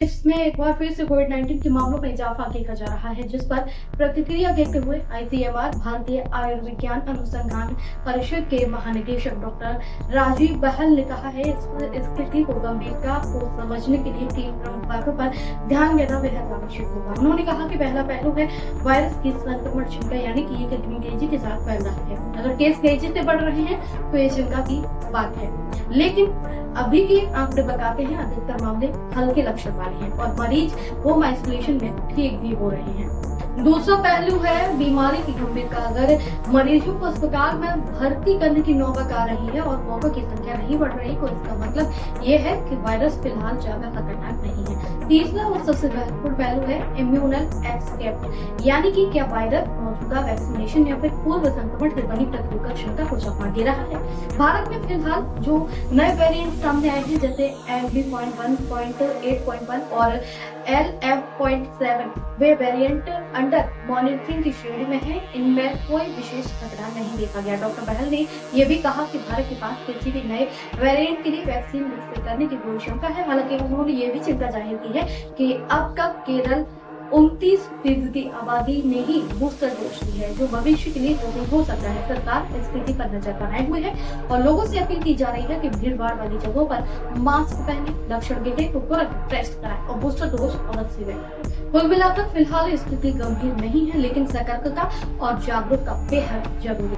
इसमें एक बार फिर से कोविड-19 के मामलों में इजाफा देखा जा रहा है, जिस पर प्रतिक्रिया देते हुए आईसीएमआर भारतीय आयुर्विज्ञान अनुसंधान परिषद के महानिदेशक डॉक्टर राजीव बहल ने कहा है इस स्थिति को गंभीरता को समझने के लिए 3 प्रमुख बातों पर ध्यान देना बेहद आवश्यक होगा। उन्होंने कहा कि पहला पहलू है वायरस की संक्रमण क्षमता, यानी कि ये कितनी तेजी के साथ फैल रहा है। अगर केस तेजी से बढ़ रहे हैं तो ये चिंता की बात है, लेकिन अभी के आंकड़े बताते हैं अधिकतर मामले हल्के लक्षण वाले हैं और मरीज होम आइसोलेशन में ठीक भी हो रहे हैं। दूसरा पहलू है बीमारी की गंभीरता। अगर मरीजों को अस्पताल में भर्ती करने की नौबत आ रही है और मौतों की संख्या नहीं बढ़ रही, तो इसका मतलब ये है कि वायरस फिलहाल ज्यादा खतरनाक नहीं है। तीसरा और सबसे महत्वपूर्ण पहलू है इम्यूनल एस्केप, यानी कि क्या वायरस मौजूदा वैक्सीनेशन या फिर पूर्व संक्रमण से बनी प्रतिरोधक क्षमता को चकमा दे रहा है। भारत में फिलहाल जो नए वेरिएंट सामने आए हैं, जैसे MB.1.8.1 और LF.7, वे वेरिएंट अंडर मॉनिटरिंग की श्रेणी में है। इनमें कोई विशेष खतरा नहीं देखा गया। डॉक्टर बहल ने यह भी कहा कि भारत के पास किसी भी नए वेरिएंट के लिए वैक्सीन विकसित करने की पूरी क्षमता है। हालांकि उन्होंने ये भी चिंता जाहिर की है कि अब तक केरल 29% आबादी ने ही बूस्टर डोज ली है, जो भविष्य के लिए जोखिम हो सकता है। सरकार स्थिति पर नजर बनाए हुए है और लोगों से अपील की जा रही है कि भीड़-भाड़ वाली जगहों पर मास्क पहने, लक्षण दिखे तो तुरंत टेस्ट कराएं और बूस्टर डोज अवश्य लें। कुल मिलाकर फिलहाल स्थिति गंभीर नहीं है, लेकिन सतर्कता और जागरूकता बेहद जरूरी है।